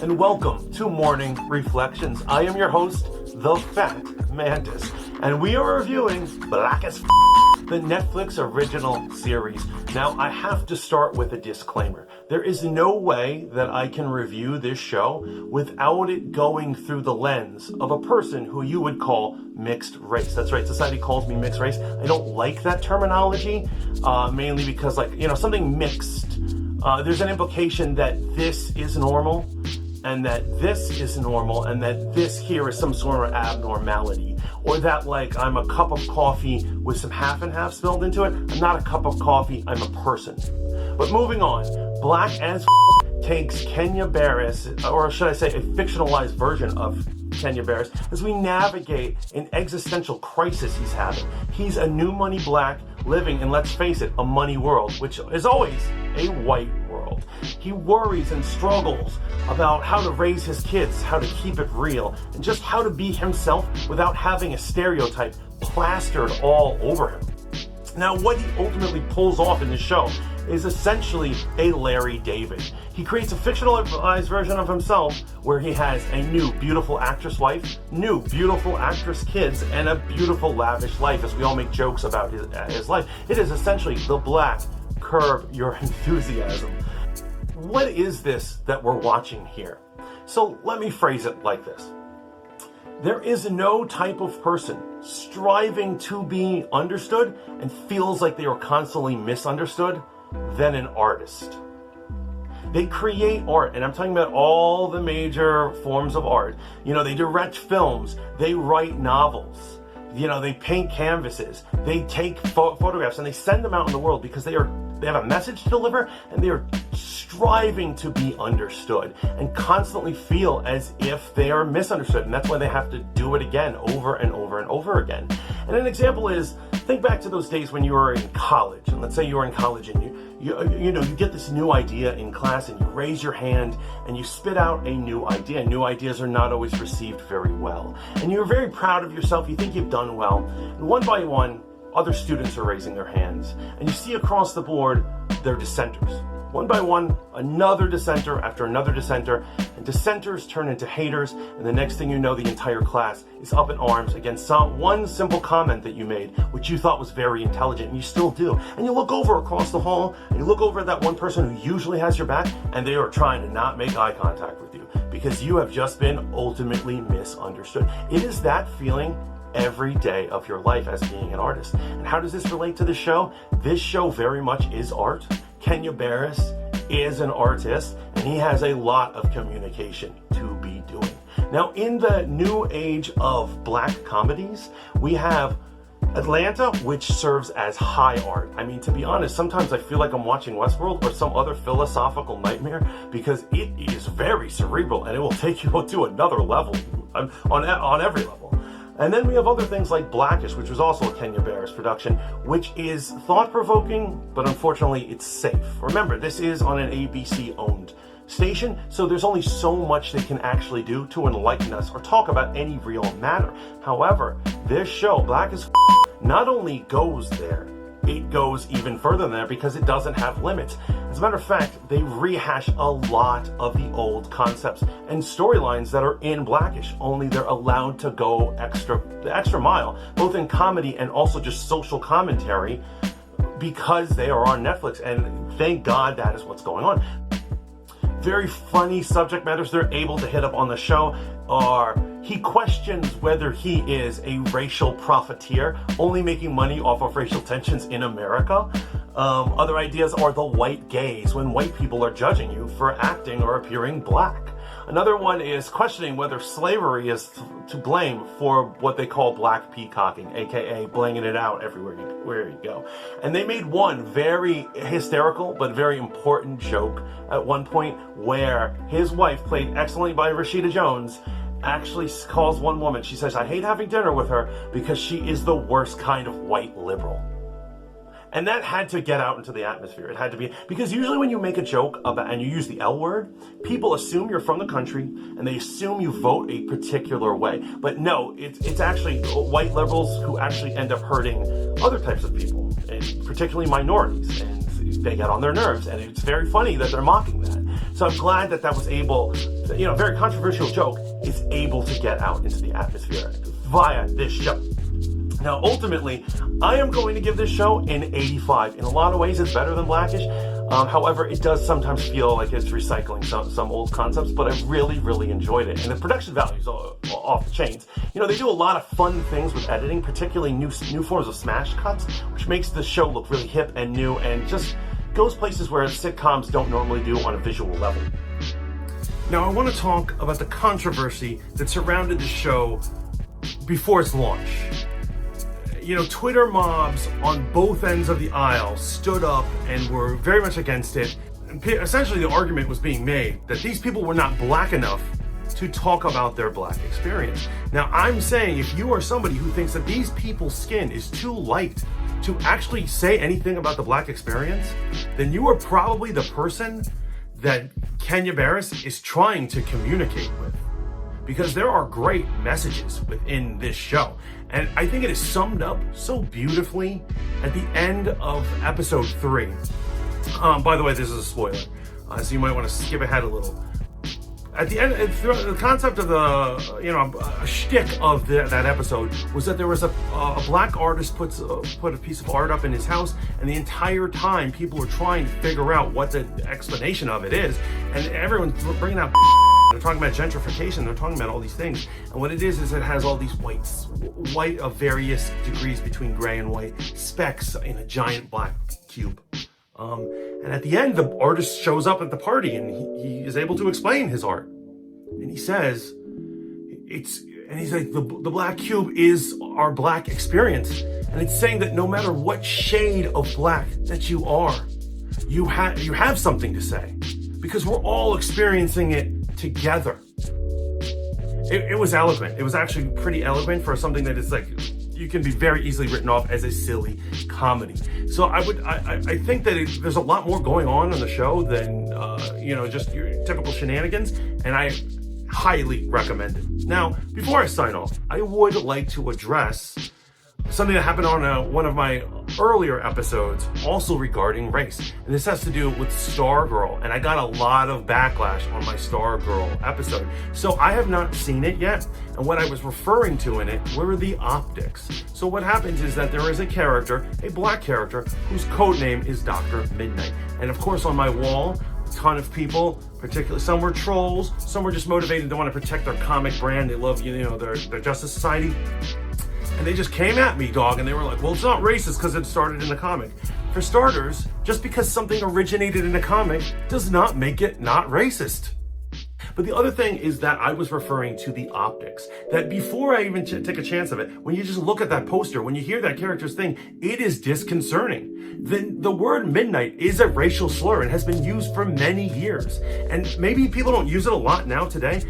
and welcome to Morning Reflections. I am your host, the FAT Mantis, and we are reviewing Black as the Netflix original series. Now, I have to start with a disclaimer. There is no way that I can review this show without it going through the lens of a person who you would call mixed race. That's right, society calls me mixed race. I don't like that terminology, mainly because, something mixed, there's an implication that this is normal, and that this is normal, and that this here is some sort of abnormality. Or that, I'm a cup of coffee with some half and half spilled into it. I'm not a cup of coffee, I'm a person. But moving on, Black as takes Kenya Barris, or should I say a fictionalized version of Kenya Barris, as we navigate an existential crisis he's having. He's a new money black living in, let's face it, a money world, which is always a white world. He worries and struggles about how to raise his kids, how to keep it real, and just how to be himself without having a stereotype plastered all over him. Now, what he ultimately pulls off in this show is essentially a Larry David. He creates a fictionalized version of himself where he has a new beautiful actress wife, new beautiful actress kids, and a beautiful lavish life, as we all make jokes about his life. It is essentially the Black Curb Your Enthusiasm. What is this that we're watching here? So let me phrase it like this. There is no type of person striving to be understood and feels like they are constantly misunderstood than an artist. They create art, and I'm talking about all the major forms of art. They direct films, they write novels, they paint canvases, they take photographs, and they send them out in the world because they have a message to deliver, and they are striving to be understood and constantly feel as if they are misunderstood. And that's why they have to do it again over and over and over again. And an example is, think back to those days when you were in college. And let's say you were in college and you get this new idea in class, and you raise your hand and you spit out a new idea. New ideas are not always received very well. And you're very proud of yourself. You think you've done well. And one by one, other students are raising their hands. And you see across the board, they're dissenters. One by one, another dissenter after another dissenter, and dissenters turn into haters, and the next thing you know, the entire class is up in arms against one simple comment that you made, which you thought was very intelligent, and you still do. And you look over across the hall, and you look over at that one person who usually has your back, and they are trying to not make eye contact with you, because you have just been ultimately misunderstood. It is that feeling every day of your life as being an artist. And how does this relate to the show? This show very much is art. Kenya Barris is an artist, and he has a lot of communication to be doing. Now, in the new age of black comedies, we have Atlanta, which serves as high art. I mean, to be honest, sometimes I feel like I'm watching Westworld or some other philosophical nightmare, because it is very cerebral and it will take you to another level on every level. And then we have other things like Blackish, which was also a Kenya Barris production, which is thought-provoking, but unfortunately it's safe. Remember, this is on an ABC-owned station, so there's only so much they can actually do to enlighten us or talk about any real matter. However, this show, Black as not only goes there, it goes even further than that, because it doesn't have limits. As a matter of fact, they rehash a lot of the old concepts and storylines that are in Blackish, only they're allowed to go the extra mile, both in comedy and also just social commentary, because they are on Netflix, and thank God that is what's going on. Very funny subject matters they're able to hit up on the show are, he questions whether he is a racial profiteer, only making money off of racial tensions in America. Other ideas are the white gaze, when white people are judging you for acting or appearing black. Another one is questioning whether slavery is to blame for what they call black peacocking, aka blanging it out everywhere where you go. And they made one very hysterical but very important joke at one point, where his wife, played excellently by Rashida Jones, actually calls one woman, she says, "I hate having dinner with her because she is the worst kind of white liberal." And that had to get out into the atmosphere. It had to be, because usually when you make a joke about, and you use the L word, people assume you're from the country and they assume you vote a particular way. But no, it's actually white liberals who actually end up hurting other types of people, and particularly minorities, and they get on their nerves. And it's very funny that they're mocking that. So I'm glad that that was able very controversial joke is able to get out into the atmosphere via this show. Now, ultimately, I am going to give this show an 85. In a lot of ways, it's better than Blackish. However, it does sometimes feel like it's recycling some old concepts, but I really, really enjoyed it. And the production value is off the chains. They do a lot of fun things with editing, particularly new forms of smash cuts, which makes the show look really hip and new and just goes places where sitcoms don't normally do on a visual level. Now, I want to talk about the controversy that surrounded the show before its launch. Twitter mobs on both ends of the aisle stood up and were very much against it. And essentially, the argument was being made that these people were not black enough to talk about their black experience. Now, I'm saying if you are somebody who thinks that these people's skin is too light to actually say anything about the black experience, then you are probably the person that Kenya Barris is trying to communicate with. Because there are great messages within this show. And I think it is summed up so beautifully at the end of episode 3. By the way, this is a spoiler, so you might want to skip ahead a little. At the end, the concept of a shtick of that episode was that there was a black artist put a piece of art up in his house, and the entire time people were trying to figure out what the explanation of it is, and everyone's bringing out. They're talking about gentrification. They're talking about all these things, and what it is it has all these white of various degrees between gray and white specks in a giant black cube. And at the end, the artist shows up at the party and he is able to explain his art. And he says, he's like, the black cube is our black experience. And it's saying that no matter what shade of black that you are, you have something to say, because we're all experiencing it together. It was eloquent. It was actually pretty eloquent for something that is like, you can be very easily written off as a silly comedy. So I think that there's a lot more going on in the show than just your typical shenanigans, and I highly recommend it. Now, before I sign off, I would like to address something that happened on one of my earlier episodes, also regarding race. And this has to do with Stargirl. And I got a lot of backlash on my Stargirl episode. So I have not seen it yet. And what I was referring to in it were the optics. So what happens is that there is a character, a black character, whose code name is Dr. Midnight. And of course, on my wall, a ton of people, particularly some were trolls, some were just motivated to want to protect their comic brand. They love, their Justice Society. And they just came at me, dog, and they were like, well, it's not racist because it started in a comic. For starters, just because something originated in a comic does not make it not racist. But the other thing is that I was referring to the optics. That before I even take a chance of it, when you just look at that poster, when you hear that character's thing, it is disconcerting. The word midnight is a racial slur and has been used for many years. And maybe people don't use it a lot now today.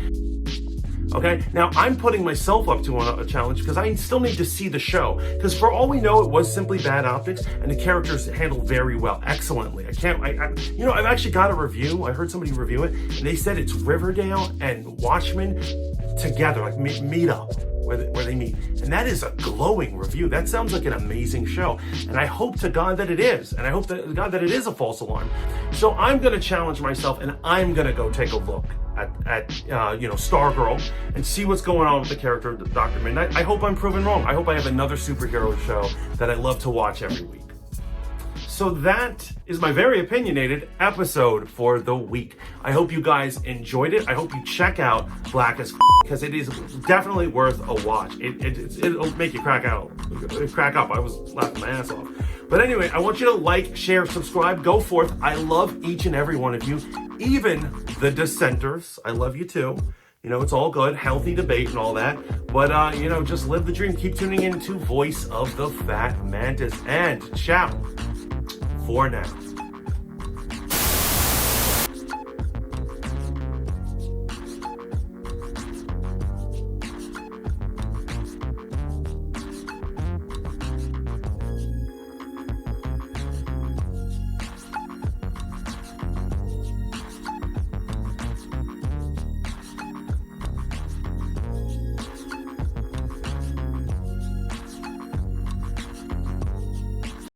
Okay, now I'm putting myself up to a challenge because I still need to see the show. Because for all we know, it was simply bad optics, and the characters handled very well, excellently. I've actually got a review. I heard somebody review it, and they said it's Riverdale and Watchmen together, like meet up where they meet, and that is a glowing review. That sounds like an amazing show, and I hope to God that it is, and I hope to God that it is a false alarm. So I'm going to challenge myself, and I'm going to go take a look at Stargirl and see what's going on with the character of Dr. Midnight. I hope I'm proven wrong. I hope I have another superhero show that I love to watch every week. So that is my very opinionated episode for the week. I hope you guys enjoyed it. I hope you check out Black as because it is definitely worth a watch. It'll make you crack up. I was laughing my ass off. But anyway, I want you to like, share, subscribe, go forth. I love each and every one of you, even the dissenters. I love you too. It's all good, healthy debate and all that. But, just live the dream. Keep tuning in to Voice of the Fat Mantis. And ciao for now.